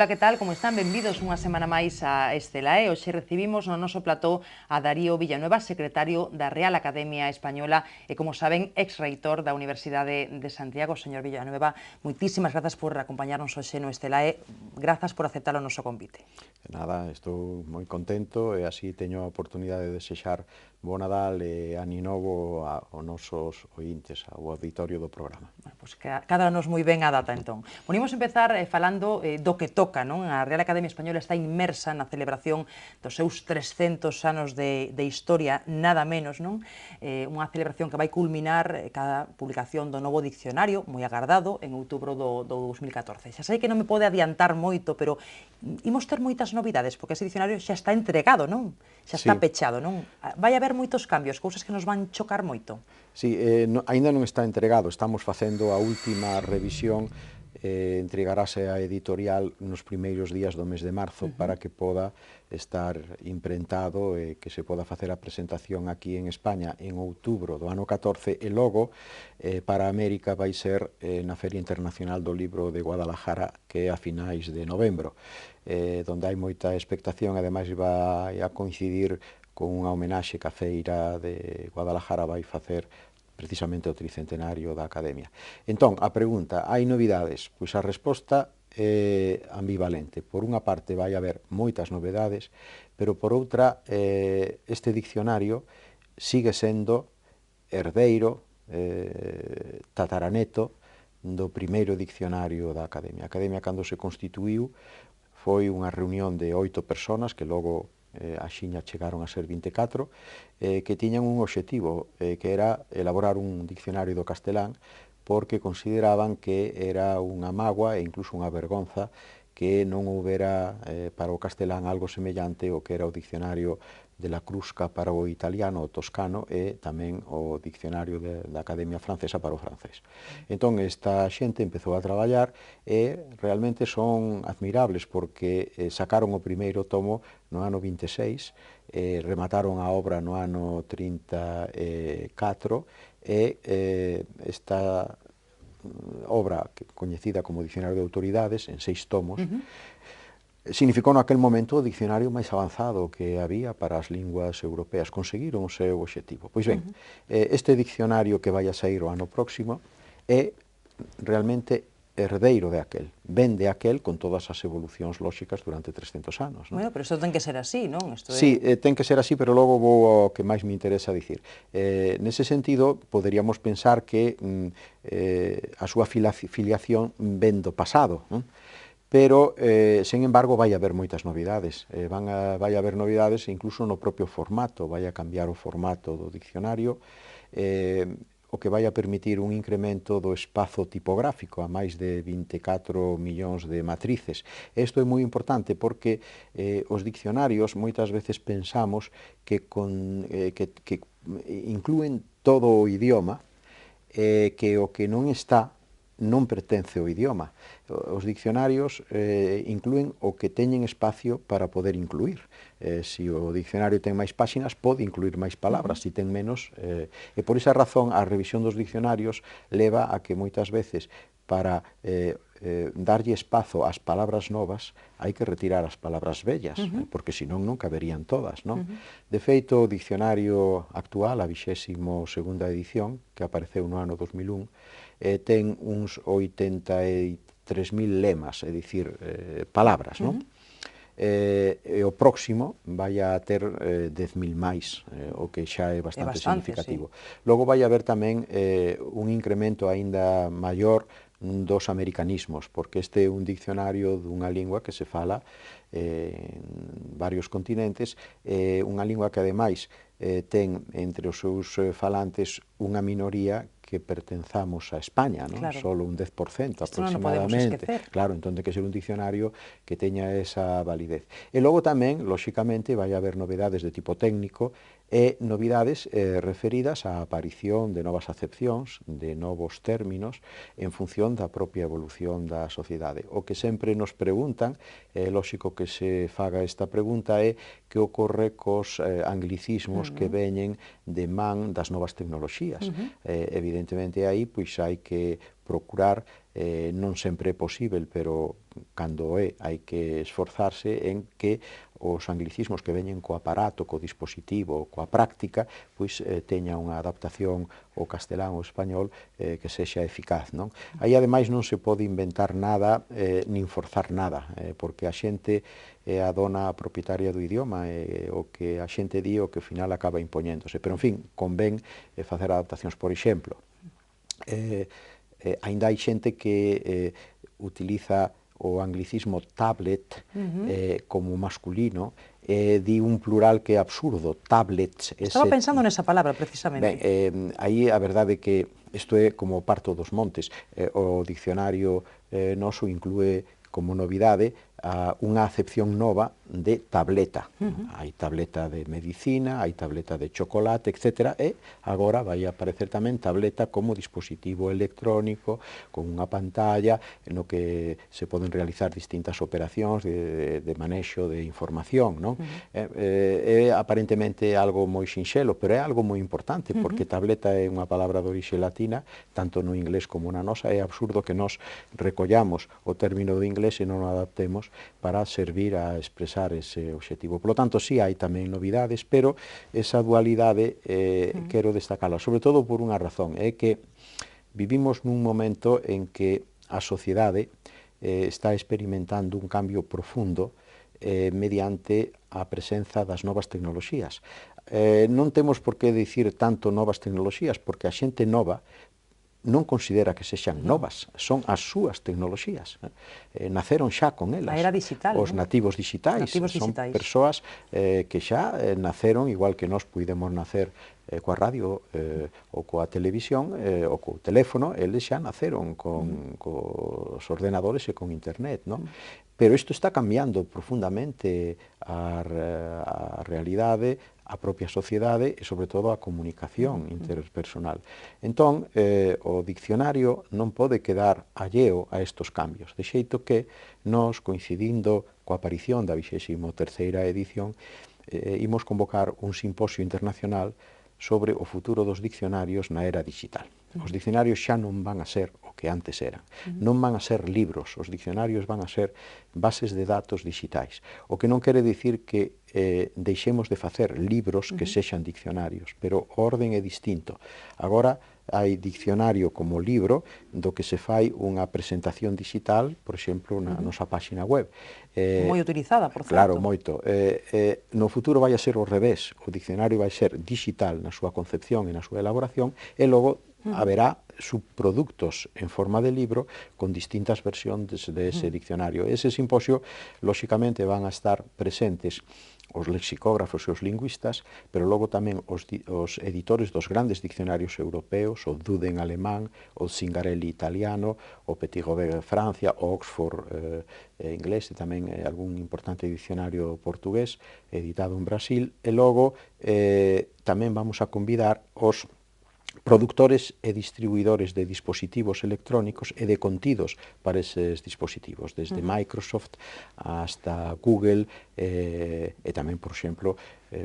Ola, que tal? Como están? Benvidos unha semana máis a Estelae. Hoxe recibimos no noso plató a Darío Villanueva, secretario da Real Academia Española e, como saben, ex-reitor da Universidade de Santiago. Señor Villanueva, moitísimas grazas por acompañarnos hoxe no Estelae. Grazas por aceptar o noso convite. Nada, estou moi contento e así teño a oportunidade de desexar bo Nadal e Ano Novo aos nosos ointes, ao auditorio do programa. Bueno, pois cádanos moi ben a data, entón. Bueno, imos empezar falando do que toca, non? A Real Academia Española está inmersa na celebración dos seus 300 anos de historia, nada menos, non? Unha celebración que vai culminar cada publicación do novo diccionario, moi agardado, en outubro do 2014. Xa sei que non me pode adiantar moito, pero imos ter moitas novidades, porque ese diccionario xa está entregado, non? Xa está pechado, non? Vai haber moitos cambios, cousas que nos van chocar moito. Sí, aínda non está entregado, estamos facendo a última revisión, entregarase a editorial nos primeiros días do mes de marzo para que poda estar imprentado e que se poda facer a presentación aquí en España en outubro do ano 14 e logo para América vai ser na Feria Internacional do Libro de Guadalajara, que é a finais de novembro, donde hai moita expectación, ademais vai a coincidir con unha homenaxe que a Feira de Guadalajara vai facer precisamente o tricentenario da Academia. Entón, a pregunta, hai novidades? Pois a resposta é ambivalente. Por unha parte vai haber moitas novedades, pero por outra este diccionario sigue sendo herdeiro, tataraneto do primeiro diccionario da Academia. A Academia, cando se constituíu, foi unha reunión de 8 personas que logo axiña chegaron a ser 24, que tiñan un obxectivo, que era elaborar un diccionario do castelán, porque consideraban que era unha mágoa e incluso unha vergonza que non houbera para o castelán algo semellante ao que era o diccionario de la Crusca para o italiano, o toscano, e tamén o diccionario da Academia Francesa para o francés. Entón, esta xente empezou a traballar e realmente son admirables porque sacaron o primeiro tomo no ano 26, remataron a obra no ano 34 e esta obra coñecida como Diccionario de Autoridades, en 6 tomos, significou naquel momento o diccionario máis avanzado que había para as linguas europeas. Conseguiron o seu obxectivo. Pois ben, este diccionario que vai a sair o ano próximo é realmente herdeiro de aquel, ven de aquel con todas as evolucións lóxicas durante 300 anos. Bueno, pero isto ten que ser así, non? Sí, ten que ser así, pero logo vou ao que máis me interesa dicir. Nese sentido, poderíamos pensar que a súa filiación ven do pasado, pero, sen embargo, vai haber moitas novidades. Vai haber novidades incluso no propio formato, vai a cambiar o formato do diccionario, o que vai a permitir un incremento do espazo tipográfico a máis de 24 millóns de matrices. Isto é moi importante porque os diccionarios moitas veces pensamos que inclúen todo o idioma, que o que non está non pertence ao idioma. Os diccionarios inclúen o que teñen espacio para poder incluir. Se o diccionario ten máis páxinas, pode incluir máis palabras, se ten menos. E por esa razón, a revisión dos diccionarios leva a que moitas veces, para darlle espazo ás palabras novas, hai que retirar as palabras vellas, porque senón non caberían todas, non? De feito, o diccionario actual, a 22ª edición, que apareceu no ano 2001, ten uns 83.000 lemas, é dicir, palabras, non? E o próximo vai a ter 10.000 máis, o que xa é bastante significativo. Logo vai haber tamén un incremento aínda maior dos americanismos, porque este é un diccionario dunha lingua que se fala en varios continentes, unha lingua que ademais ten entre os seus falantes unha minoría que pertenzamos a España, non? Solo un 10% aproximadamente. Claro, entón ten que ser un diccionario que teña esa validez. E logo tamén, lóxicamente, vai haber novedades de tipo técnico e novidades referidas á aparición de novas acepcións, de novos términos, en función da propia evolución da sociedade. O que sempre nos preguntan, é lóxico que se faga esta pregunta, é que ocorre cos anglicismos que veñen de man das novas tecnoloxías. Evidentemente aí pois hai que procurar non sempre é posível, pero cando é, hai que esforzarse en que os anglicismos que veñen co aparato, co dispositivo, coa práctica, pois teña unha adaptación ao castelán ou español que sexa eficaz, non? Aí, ademais, non se pode inventar nada, nin forzar nada, porque a xente é a dona propietaria do idioma, o que a xente di o que ao final acaba impoñéndose. Pero, en fin, convén facer adaptacións. Por exemplo, aínda hai xente que utiliza o anglicismo tablet como masculino, di un plural que é absurdo, tablets. Estaba pensando nesa palabra, precisamente. Ben, aí a verdade é que isto é como o parto dos montes. O dicionario noso inclúe como novidade unha acepción nova de tableta. Hai tableta de medicina, hai tableta de chocolate, etc. E agora vai aparecer tamén tableta como dispositivo electrónico, con unha pantalla, no que se poden realizar distintas operacións de manexo de información, non? É aparentemente algo moi sinxelo, pero é algo moi importante, porque tableta é unha palabra de orixe latina, tanto no inglés como na nosa. É absurdo que nos recollamos o término de inglés e non o adaptemos para servir a expresar ese obxectivo. Por lo tanto, sí hai tamén novidades, pero esa dualidade quero destacala, sobre todo por unha razón, é que vivimos nun momento en que a sociedade está experimentando un cambio profundo mediante a presenza das novas tecnoloxías. Non temos por que dicir tanto novas tecnoloxías, porque a xente nova non considera que sexan novas, son as súas tecnoloxías. Naceron xa con elas. A era digital, os nativos digitais. Son persoas que xa naceron, igual que nós puidemos nacer coa radio ou coa televisión ou co teléfono, eles xa naceron cos ordenadores e con internet, non? Pero isto está cambiando profundamente a realidade, a propia sociedade e, sobre todo, a comunicación interpersonal. Entón, o diccionario non pode quedar alleo a estos cambios, de xeito que nós, coincidindo coa aparición da 23ª edición, imos convocar un simposio internacional sobre o futuro dos diccionarios na era digital. Os diccionarios xa non van a ser o que antes eran. Non van a ser libros, os diccionarios van a ser bases de datos digitais. O que non quere dicir que deixemos de facer libros que sexan diccionarios, pero o orden é distinto. Agora hai diccionario como libro do que se fai unha presentación digital, por exemplo, na nosa páxina web. Moi utilizada, por certo. Claro, moito. No futuro vai a ser o revés. O diccionario vai ser digital na súa concepción e na súa elaboración, e logo haberá subproductos en forma de libro con distintas versións dese diccionario. Ese simposio, lóxicamente, van a estar presentes os lexicógrafos e os lingüistas, pero logo tamén os editores dos grandes diccionarios europeos, o Duden alemán, o Zingarelli italiano, o Petit Robert de Francia, o Oxford inglés, e tamén algún importante diccionario portugués editado en Brasil, e logo tamén vamos a convidar os productores e distribuidores de dispositivos electrónicos e de contidos para eses dispositivos, desde Microsoft hasta Google e tamén, por exemplo,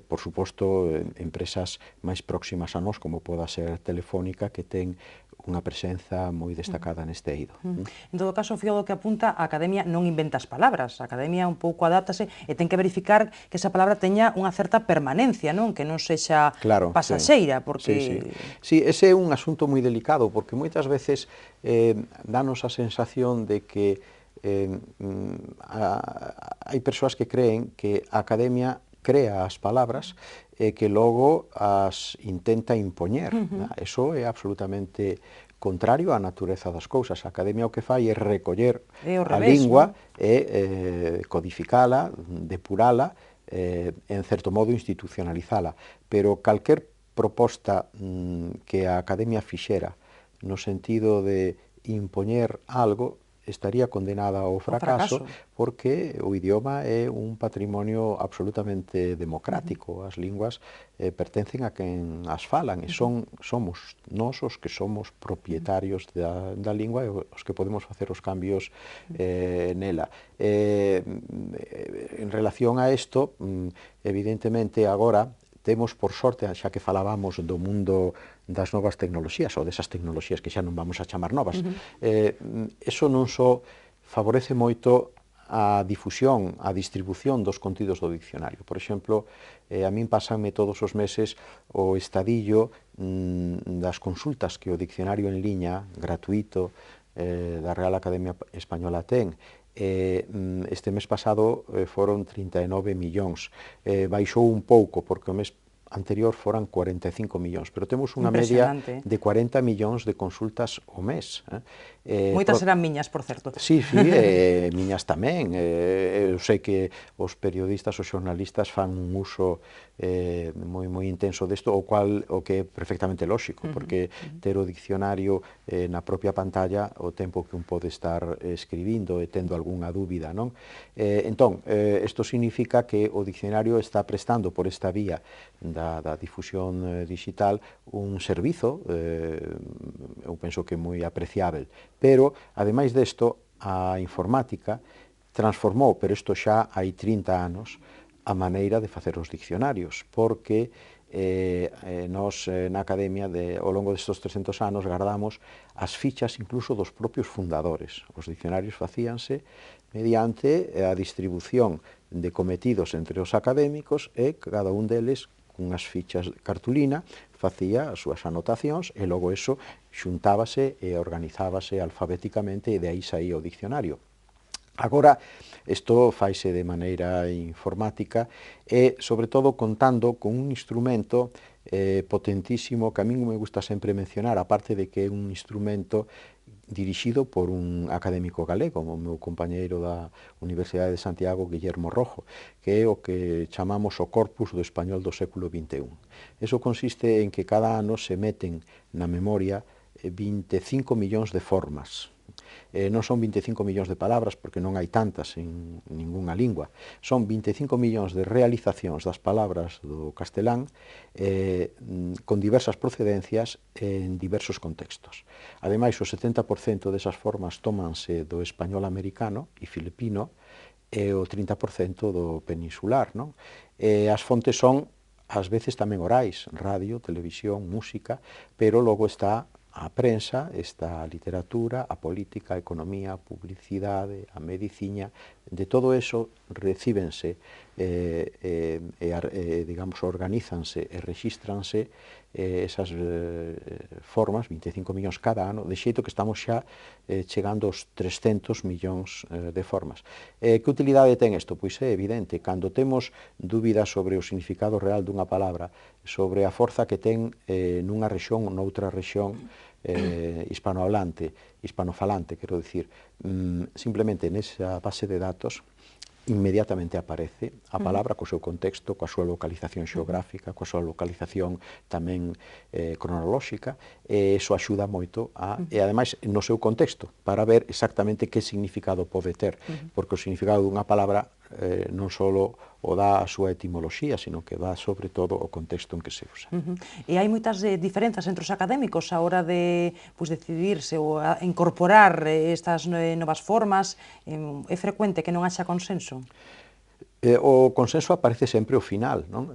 por suposto, empresas máis próximas a nós, como poda ser Telefónica, que ten unha presenza moi destacada neste eido. En todo caso, fío do que apunta, a Academia non inventa as palabras, a Academia un pouco adáptase e ten que verificar que esa palabra teña unha certa permanencia, non? Que non sexa pasaxeira, porque... Sí, ese é un asunto moi delicado, porque moitas veces danos a sensación de que hai persoas que creen que a Academia crea as palabras e que logo as intenta impoñer. Eso é absolutamente contrario á natureza das cousas. A Academia o que fai é recoller a lingua e codificala, depurala, en certo modo institucionalizala. Pero calquer proposta que a Academia fixera no sentido de impoñer algo estaría condenada ao fracaso, porque o idioma é un patrimonio absolutamente democrático. As linguas pertencen a quen as falan e somos nós os que somos propietarios da lingua e os que podemos facer os cambios nela. En relación a isto, evidentemente agora temos, por sorte, xa que falábamos do mundo das novas tecnoloxías, ou desas tecnoloxías que xa non vamos a chamar novas, eso non só favorece moito a difusión, a distribución dos contidos do diccionario. Por exemplo, a min pásanme todos os meses o estadillo das consultas que o diccionario en liña, gratuito, da Real Academia Española ten. Este mes pasado foron 39 millóns. Baixou un pouco, porque o mes anterior foran 45 millóns, pero temos unha media de 40 millóns de consultas ao mes. Moitas eran miñas, por certo. Sí, miñas tamén. Eu sei que os periodistas, os xornalistas fan un uso moi intenso desto, o que é perfectamente lóxico, porque ter o diccionario na propia pantalla o tempo que un pode estar escribindo e tendo algunha dúbida, non? Entón, isto significa que o diccionario está prestando por esta vía da difusión digital un servizo, eu penso que moi apreciável, pero, ademais desto, a informática transformou, pero isto xa hai 30 anos, a maneira de facer os diccionarios, porque nós na Academia, ao longo destes 300 anos, guardamos as fichas incluso dos propios fundadores. Os diccionarios facíanse mediante a distribución de cometidos entre os académicos e cada un deles, cunhas fichas de cartulina, facía as súas anotacións e logo eso xuntábase e organizábase alfabéticamente e de aí saía o diccionario. Agora, isto faise de maneira informática e, sobre todo, contando con un instrumento potentísimo que a min me gusta sempre mencionar, aparte de que é un instrumento dirixido por un académico galego, o meu compañeiro da Universidade de Santiago, Guillermo Rojo, que é o que chamamos o corpus do español do século XXI. Eso consiste en que cada ano se meten na memoria 25 millóns de formas. Non son 25 millóns de palabras, porque non hai tantas en ningunha lingua. Son 25 millóns de realizacións das palabras do castelán con diversas procedencias en diversos contextos. Ademais, o 70% desas formas tómanse do español americano e filipino e o 30% do peninsular, non? As fontes son, ás veces, tamén orais, radio, televisión, música, pero logo está a prensa, está a literatura, a política, a economía, a publicidade, a medicina. De todo eso recíbense, digamos, organízanse e rexístranse esas formas, 25 millóns cada ano, de xeito que estamos xa chegando aos 300 millóns de formas. Que utilidade ten isto? Pois é evidente, cando temos dúbidas sobre o significado real dunha palabra, sobre a forza que ten nunha rexión ou noutra rexión hispanofalante, quero dicir, simplemente nesa base de datos inmediatamente aparece a palabra co seu contexto, coa súa localización xeográfica, coa súa localización tamén cronolóxica, e iso axuda moito e ademais no seu contexto, para ver exactamente que significado pode ter, porque o significado dunha palabra non só o dá a súa etimoloxía, sino que dá sobre todo o contexto en que se usa. E hai moitas diferenzas entre os académicos a hora de decidirse ou a incorporar estas novas formas. É frecuente que non haxa consenso? O consenso aparece sempre ao final, non?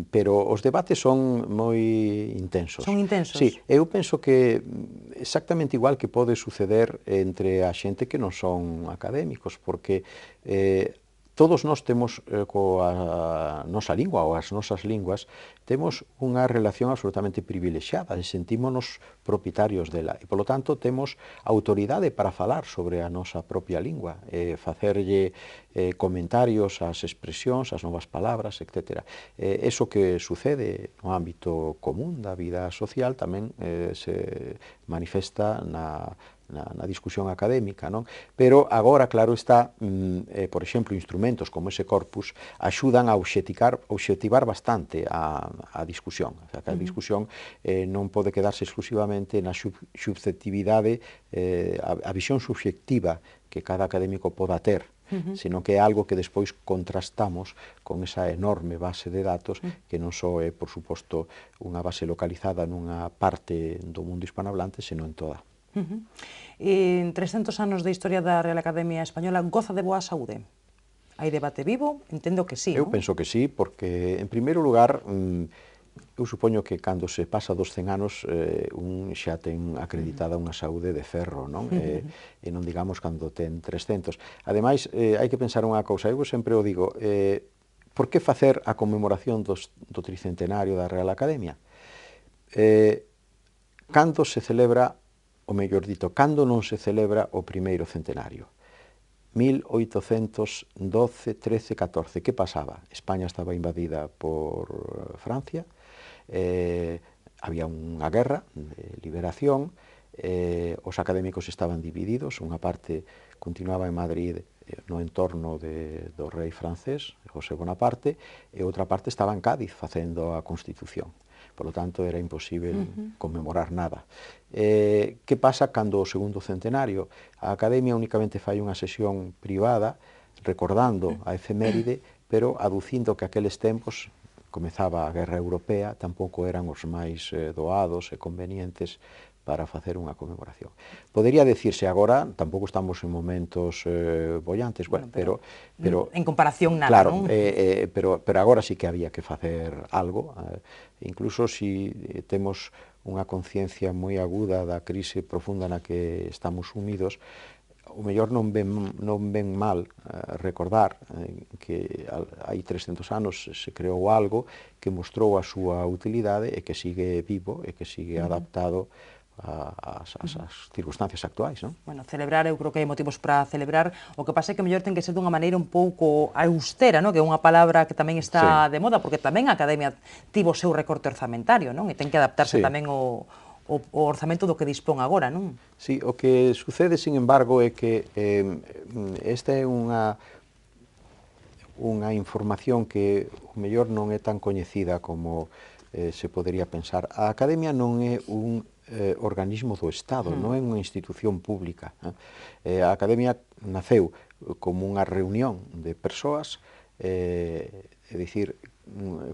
Pero os debates son moi intensos. Son intensos? Sí, eu penso que exactamente igual que pode suceder entre a xente que non son académicos, porque todos nós temos coa nosa lingua ou as nosas linguas temos unha relación absolutamente privilexiada e sentímonos propietarios dela e, polo tanto, temos autoridade para falar sobre a nosa propia lingua e facerlle comentarios ás expresións, ás novas palabras, etc. Eso que sucede no ámbito común da vida social tamén se manifesta na discusión académica, non? Pero agora, claro está, por exemplo, instrumentos como ese corpus axudan a obxectivar bastante a discusión. O sea, que a discusión non pode quedarse exclusivamente na subjetividade, a visión subxectiva que cada académico poda ter, sino que é algo que despois contrastamos con esa enorme base de datos que non só é, por suposto, unha base localizada nunha parte do mundo hispanohablante, senón en toda. En 300 anos de historia da Real Academia Española, goza de boa saúde? Hai debate vivo? Entendo que sí, Eu non? penso que sí, porque, en primeiro lugar, eu supoño que cando se pasa dos 100 anos un xa ten acreditada unha saúde de ferro, non? E non digamos cando ten 300. Ademais, hai que pensar unha cousa, eu sempre o digo, por que facer a conmemoración do tricentenario da Real Academia? Cando se celebra, o mellor dito, cando non se celebra o primeiro centenario? 1812, 13, 14. Que pasaba? España estaba invadida por Francia, había unha guerra de liberación, os académicos estaban divididos, unha parte continuaba en Madrid no entorno do rei francés, José Bonaparte, e outra parte estaba en Cádiz facendo a Constitución. Por lo tanto, era imposible conmemorar nada. Que pasa cando o segundo centenario? A Academia únicamente fai unha sesión privada, recordando a efeméride, pero aducindo que aqueles tempos comezaba a Guerra Europea, tampouco eran os máis doados e convenientes para facer unha conmemoración. Podería decirse agora, tampouco estamos en momentos bollantes, bueno, pero en comparación nada, claro, non? pero agora sí que había que facer algo, incluso si temos unha conciencia moi aguda da crise profunda na que estamos sumidos, o mellor non ven mal recordar que hai 300 anos se creou algo que mostrou a súa utilidade e que sigue vivo e que sigue adaptado ás circunstancias actuais, non? Bueno, celebrar, eu creo que hai motivos para celebrar, o que pasa é que mellor ten que ser dunha maneira un pouco austera, non? Que é unha palabra que tamén está de moda, porque tamén a Academia tivo o seu recorte orzamentario, non? E ten que adaptarse tamén o orzamento do que dispón agora, non? Sí, o que sucede, sin embargo, é que esta é unha información que o mellor non é tan coñecida como se podería pensar. A Academia non é un organismo do Estado, non é unha institución pública. A Academia naceu como unha reunión de persoas, é dicir,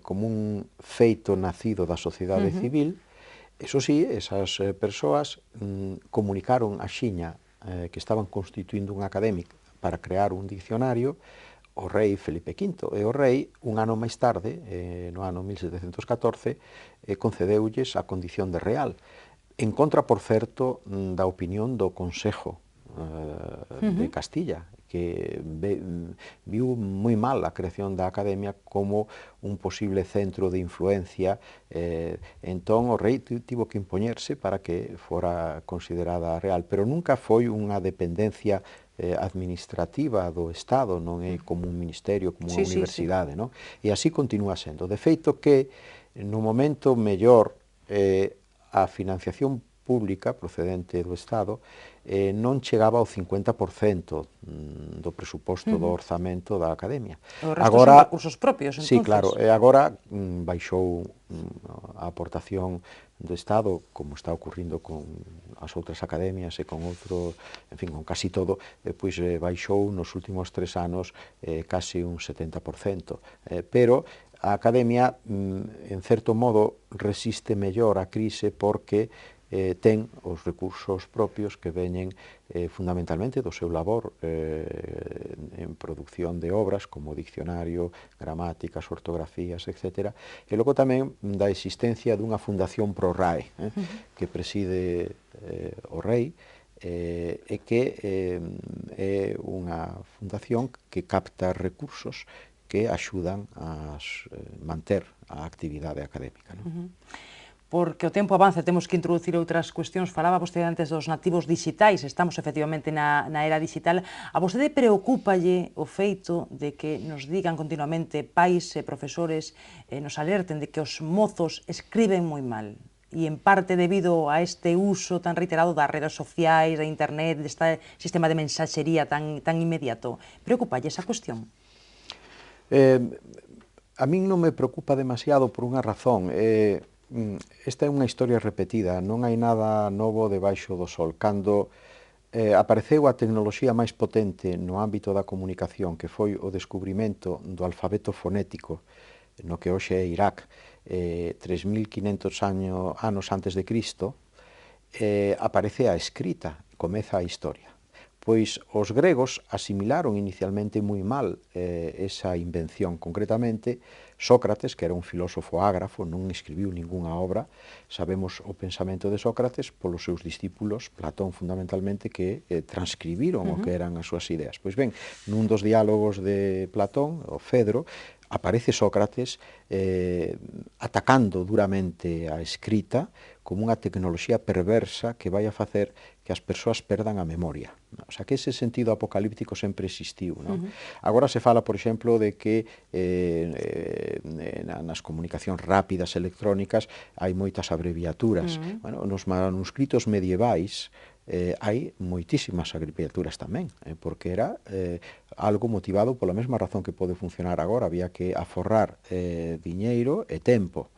como un feito nacido da sociedade civil. Eso sí, esas persoas comunicaron a xiña que estaban constituindo unha académica para crear un diccionario o rei Felipe V, e o rei, un ano máis tarde, no ano 1714, concedeulles a condición de real, en contra, por certo, da opinión do Consejo de Castilla, que viu moi mal a creación da Academia como un posible centro de influencia. Entón, o rei tivo que impoñerse para que fora considerada real, pero nunca foi unha dependencia administrativa do Estado, non é como un ministerio, como unha universidade, non? E así continúa sendo. De feito que, no momento mellor, a financiación pública procedente do Estado non chegaba ao 50% do presuposto do orzamento da Academia. O resto son recursos propios, entonces. Sí, claro, e agora baixou a aportación do Estado, como está ocurrindo con as outras academias e con outro, en fin, con casi todo, pois baixou nos últimos 3 anos casi un 70%. Pero a Academia, en certo modo, resiste mellor a crise porque ten os recursos propios que veñen fundamentalmente do seu labor en producción de obras como diccionario, gramáticas, ortografías, etc. E logo tamén da existencia dunha fundación pro RAE que preside o rei e que é unha fundación que capta recursos que axudan a manter a actividade académica. Porque o tempo avanza, temos que introducir outras cuestións. Falaba vostede antes dos nativos digitais, estamos efectivamente na era digital. A vostede preocúpalle o feito de que nos digan continuamente pais e profesores, nos alerten de que os mozos escriben moi mal, e en parte debido a este uso tan reiterado das redes sociais, da internet, deste sistema de mensaxería tan inmediato. Preocúpalle esa cuestión? A min non me preocupa demasiado por unha razón. Esta é unha historia repetida, non hai nada novo debaixo do sol. Cando apareceu a tecnoloxía máis potente no ámbito da comunicación, que foi o descubrimento do alfabeto fonético, no que hoxe é Irak, 3.500 anos antes de Cristo, aparece a escrita, comeza a historia. Pois os gregos asimilaron inicialmente moi mal esa invención. Concretamente, Sócrates, que era un filósofo ágrafo, non escribiu ningunha obra, sabemos o pensamento de Sócrates polos seus discípulos, Platón fundamentalmente, que transcribiron o que eran as súas ideas. Pois ben, nun dos diálogos de Platón, o Fedro, aparece Sócrates atacando duramente a escrita como unha tecnoloxía perversa que vai a facer que as persoas perdan a memoria. O sea, que ese sentido apocalíptico sempre existiu. Non? Agora se fala, por exemplo, de que nas comunicacións rápidas electrónicas hai moitas abreviaturas. Bueno, nos manuscritos medievais hai moitísimas abreviaturas tamén, porque era algo motivado pola mesma razón que pode funcionar agora, había que aforrar diñeiro e tempo.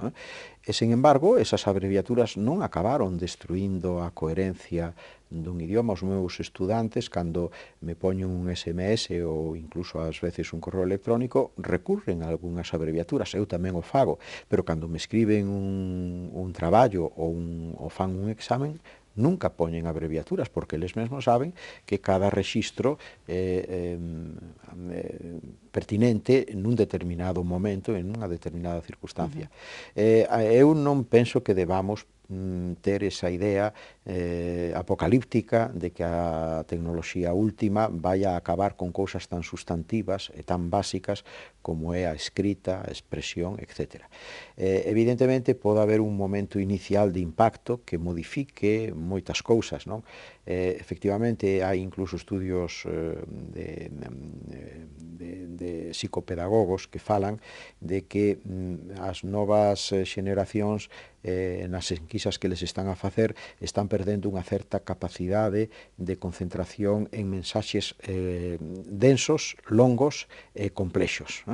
E, sen embargo, esas abreviaturas non acabaron destruindo a coherencia dun idioma. Os meus estudantes, cando me poñen un SMS ou incluso ás veces un correo electrónico, recurren a algunhas abreviaturas, eu tamén o fago, pero cando me escriben un traballo ou fan un examen, nunca poñen abreviaturas, porque eles mesmos saben que cada rexistro é pertinente nun determinado momento, en unha determinada circunstancia. Eu non penso que debamos ter esa idea apocalíptica de que a tecnoloxía última vai a acabar con cousas tan sustantivas e tan básicas como é a escrita, a expresión, etc. Evidentemente, pode haber un momento inicial de impacto que modifique moitas cousas, non? Efectivamente, hai incluso estudios de psicopedagogos que falan de que as novas xeneracións nas enquisas que les están a facer están perdendo unha certa capacidade de concentración en mensaxes densos, longos e complexos,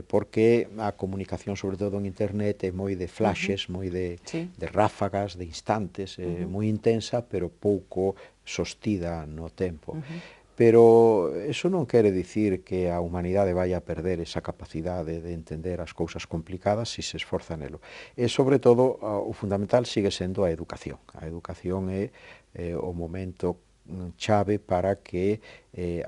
porque a comunicación, sobre todo en internet, é moi de flashes, moi de ráfagas, de instantes, moi intensa, pero pouco sostida no tempo. Pero eso non quere dicir que a humanidade vai a perder esa capacidade de entender as cousas complicadas se se esforza nelo. E, sobre todo, o fundamental sigue sendo a educación. A educación é o momento chave para que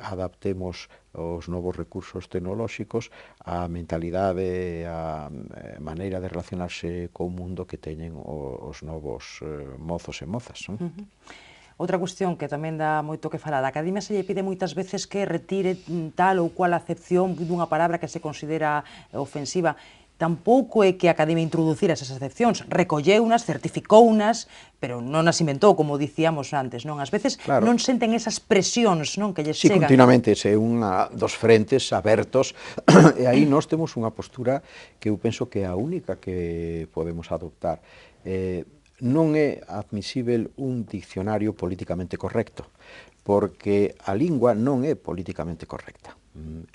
adaptemos os novos recursos tecnolóxicos á mentalidade, á maneira de relacionarse co mundo que teñen os novos mozos e mozas. Outra cuestión que tamén dá moito que falar, a Academia se lle pide moitas veces que retire tal ou cual acepción dunha palabra que se considera ofensiva. Tampouco é que a Academia introducira esas acepcións, recolleunas, certificounas, pero non as inventou, como dicíamos antes, non? Ás veces non senten esas presións, non, que lles chegan. Sí, continuamente, é unha dos frentes abertos, e aí nós temos unha postura que eu penso que é a única que podemos adoptar. Non é admisível un diccionario políticamente correcto, porque a lingua non é políticamente correcta.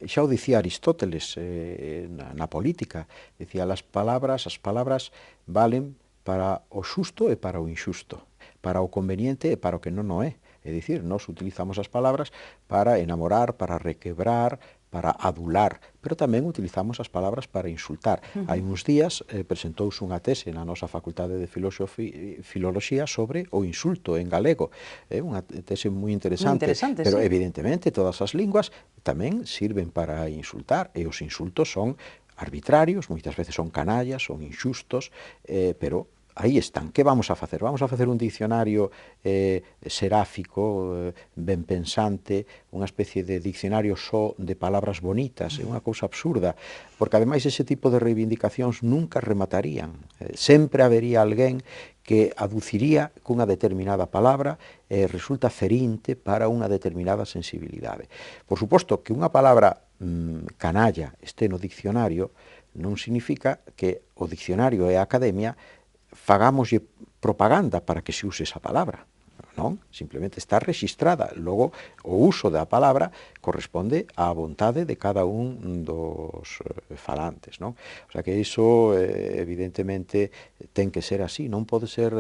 Xa o dicía Aristóteles na política, dicía as palabras valen para o xusto e para o inxusto, para o conveniente e para o que non o é. É dicir, nós utilizamos as palabras para enamorar, para requebrar, para adular, pero tamén utilizamos as palabras para insultar. Hai uns días presentouse unha tese na nosa Facultade de Filoloxía sobre o insulto en galego. É unha tese moi interesante, pero evidentemente todas as linguas tamén sirven para insultar, e os insultos son arbitrarios, moitas veces son canallas, son inxustos, pero aí están. Que vamos a facer? Vamos a facer un diccionario seráfico, ben pensante, unha especie de diccionario só de palabras bonitas, é unha cousa absurda, porque ademais ese tipo de reivindicacións nunca rematarían. Sempre habería alguén que aduciría cunha determinada palabra e resulta ferinte para unha determinada sensibilidade. Por suposto que unha palabra canalla este no diccionario non significa que o diccionario e a Academia fagámoslle propaganda para que se use esa palabra, non? Simplemente está rexistrada. Logo, o uso da palabra corresponde á vontade de cada un dos falantes, non? O sea que iso, evidentemente, ten que ser así, non pode ser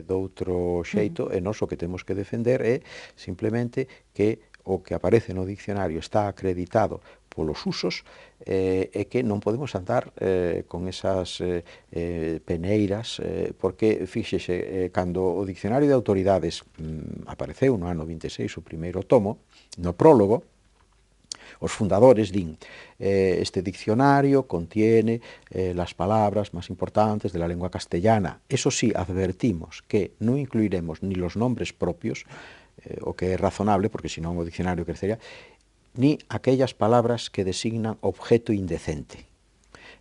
doutro xeito, e nós o que temos que defender é simplemente que o que aparece no diccionario está acreditado polos usos, é que non podemos andar con esas peneiras, porque, fíxese, cando o Dicionario de Autoridades apareceu no ano 26, o primeiro tomo, no prólogo, os fundadores din, este diccionario contiene las palabras más importantes de la lengua castellana. Eso sí, advertimos que non incluiremos ni los nombres propios, o que é razonable, porque senón o diccionario crecería, ni aquellas palabras que designan objeto indecente.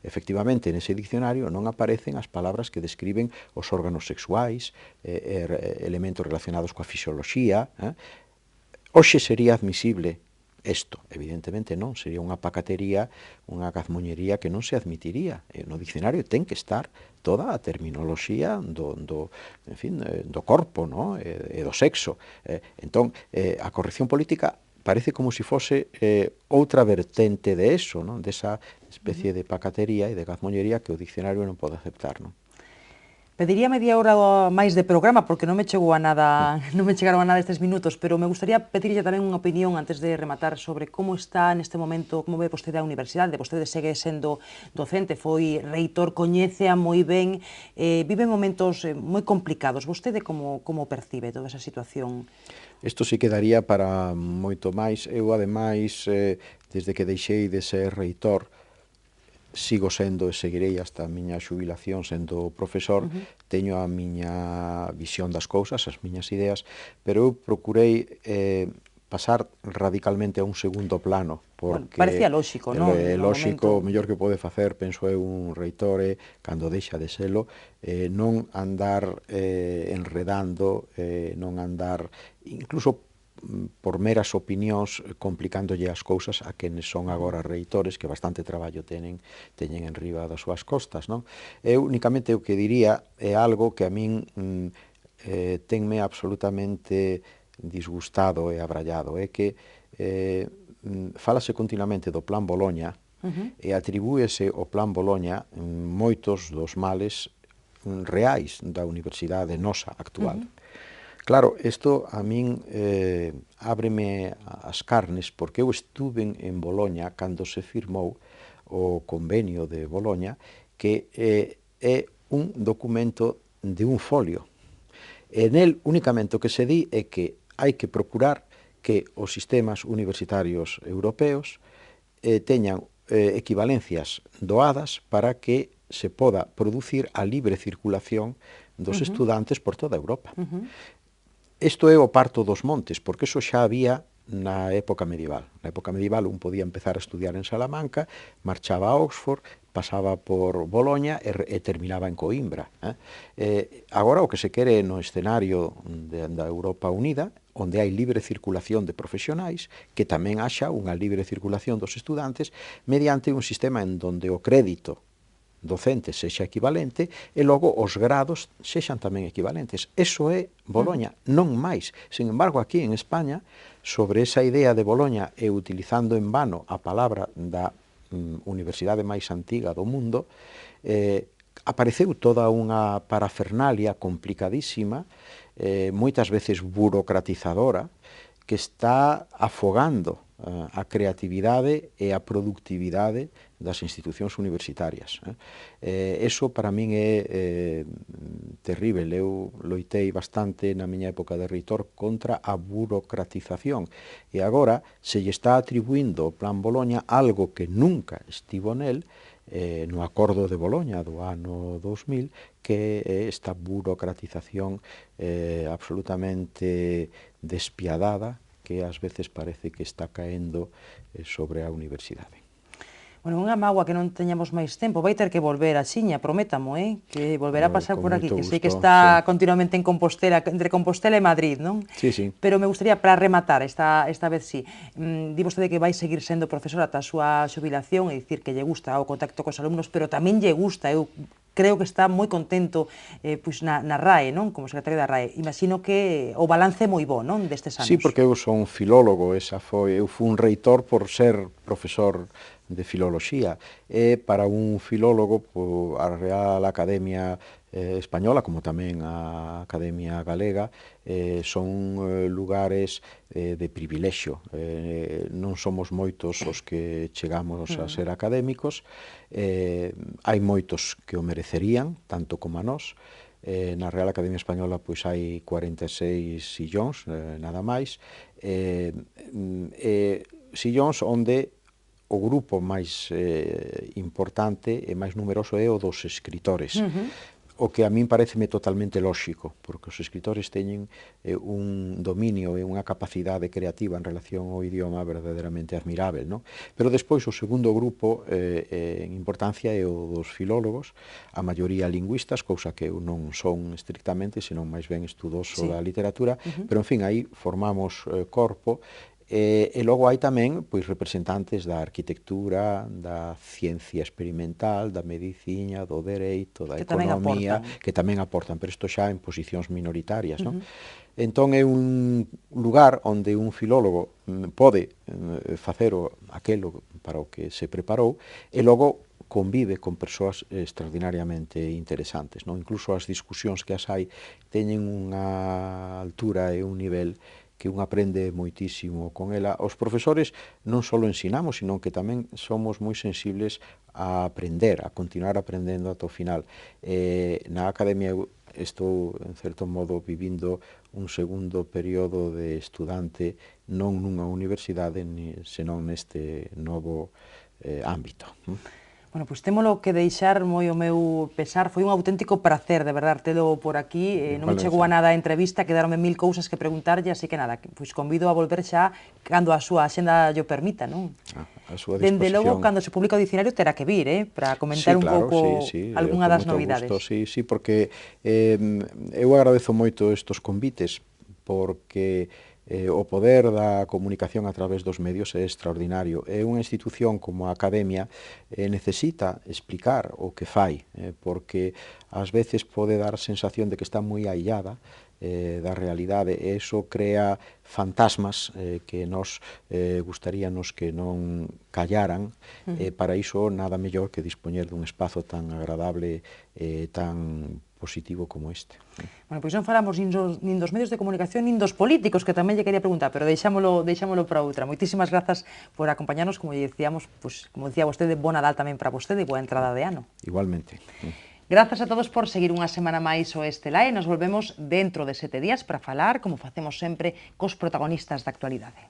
Efectivamente, nese diccionario non aparecen as palabras que describen os órganos sexuais, elementos relacionados coa fisioloxía. Hoxe sería admisible isto, evidentemente non, sería unha pacatería, unha gazmoñería que non se admitiría. No diccionario ten que estar toda a terminoloxía do corpo, no? E do sexo. Entón, a corrección política parece como se fose outra vertente de eso, non? Desa especie de pacatería e de gazmoñería que o diccionario non pode aceptar, non? Pediría media hora máis de programa, porque non me chegou a nada, non me chegaron a nada estes minutos, pero me gustaría pedirlle tamén unha opinión antes de rematar sobre como está neste momento, como ve vostede a universidade. Vostede segue sendo docente, foi reitor, coñécea moi ben, vive momentos moi complicados. Vostede como percibe toda esa situación? Isto se quedaría para moito máis. Eu, ademais, desde que deixei de ser reitor, sigo sendo e seguirei hasta a miña xubilación sendo profesor, teño a miña visión das cousas, as miñas ideas, pero eu procurei pasar radicalmente a un segundo plano, porque parecía lóxico, non? É lóxico, o mellor que pode facer, penso eu, un reitor, cando deixa de selo, non andar enredando, non andar, incluso por meras opinións, complicándolle as cousas a quenes son agora reitores, que bastante traballo teñen en riba das súas costas, non? Eu, únicamente, o que diría é algo que a min tenme absolutamente disgustado e abrallado, é que fálase continuamente do Plan Boloña e atribúese ao Plan Boloña moitos dos males reais da universidade nosa actual. Claro, isto a min ábreme as carnes, porque eu estuve en Boloña cando se firmou o convenio de Boloña, que é un documento de un folio. En el, únicamente, o que se di é que hai que procurar que os sistemas universitarios europeos teñan equivalencias doadas para que se poda producir a libre circulación dos estudantes por toda Europa. Isto é o parto dos montes, porque iso xa había na época medieval. Na época medieval un podía empezar a estudiar en Salamanca, marchaba a Oxford, pasaba por Boloña e terminaba en Coimbra. Agora o que se quere no escenario da Europa Unida, onde hai libre circulación de profesionais, que tamén haxa unha libre circulación dos estudantes mediante un sistema en donde o crédito docente sexa equivalente e logo os grados sexan tamén equivalentes. Eso é Boloña, non máis. Sin embargo, aquí en España, sobre esa idea de Boloña e utilizando en vano a palabra da universidade máis antiga do mundo, apareceu toda unha parafernalia complicadísima, moitas veces burocratizadora, que está afogando a creatividade e a productividade das institucións universitarias. Eso para min é terrible. Eu loitei bastante na miña época de reitor contra a burocratización e agora se lle está atribuindo o Plan Boloña algo que nunca estivo nel, no Acordo de Boloña do ano 2000, que é esta burocratización absolutamente despiadada que ás veces parece que está caendo sobre a universidade. Bueno, unha mágoa que non teñamos máis tempo. Vai ter que volver a Xiña, prométamo, que volverá a pasar por aquí, que sei que está continuamente en Compostela, entre Compostela e Madrid, non? Sí, sí. Pero me gustaría, para rematar, esta vez sí, di vostede que vai seguir sendo profesora ata a súa xubilación, e dicir que lle gusta o contacto cos alumnos, pero tamén lle gusta, eu creo que está moi contento na RAE, non? Como secretario da RAE. Imagino que o balance é moi bo, non, destes anos. Sí, porque eu son filólogo, eu fui un reitor por ser profesor de filoloxía. E para un filólogo, a Real Academia Española, como tamén a Academia Galega, son lugares de privilexio. Non somos moitos os que chegamos a ser académicos, hai moitos que o merecerían, tanto como a nós. Na Real Academia Española pois hai 46 sillóns, nada máis, sillóns onde o grupo máis importante e máis numeroso é o dos escritores. O que a min pareceme totalmente lóxico, porque os escritores teñen un dominio e unha capacidade creativa en relación ao idioma verdadeiramente admirável, non? Pero despois o segundo grupo en importancia é o dos filólogos, a maioría lingüistas, cousa que eu non son estrictamente, senón máis ben estudoso da literatura, pero en fin, aí formamos corpo. E logo hai tamén pois, representantes da arquitectura, da ciencia experimental, da medicina, do dereito, da economía, que tamén aportan, pero isto xa en posicións minoritarias, non? Entón é un lugar onde un filólogo pode facer aquelo para o que se preparou e logo convive con persoas extraordinariamente interesantes, non? Incluso as discusións que as hai teñen unha altura e un nivel que un aprende moitísimo con ela. Os profesores non só ensinamos, sino que tamén somos moi sensibles a aprender, a continuar aprendendo ata o final. Na academia estou, en certo modo, vivindo un segundo período de estudante non nunha universidade, senón neste novo ámbito. Bueno, pois témolo que deixar moi o meu pesar, foi un auténtico placer, de verdade, telo por aquí, non me chegou a nada a entrevista, quedaronme 1000 cousas que preguntarlle, así que nada, pois convido a volver xa cando a súa axenda llo permita, non? A súa disposición. Dende logo, cando se publica o dicionario, terá que vir, para comentar un pouco algunha das novidades. Sí, porque eu agradezo moito estes convites, porque o poder da comunicación a través dos medios é extraordinario. É unha institución como a Academia necesita explicar o que fai, porque ás veces pode dar a sensación de que está moi aillada da realidade, e iso crea fantasmas que nos gustaríanos que non callaran, e para iso nada mellor que dispoñer dun espazo tan agradable e tan positivo como este. Bueno, pois non falamos nin dos medios de comunicación, nin dos políticos, que tamén lle quería preguntar, pero deixámolo para outra. Moitísimas grazas por acompañarnos, como lle decíamos, pois, como decía vostede, bo Nadal tamén para vostede e boa entrada de ano. Igualmente. Grazas a todos por seguir unha semana máis o Estelae. Nos volvemos dentro de 7 días para falar, como facemos sempre, cos protagonistas da actualidade.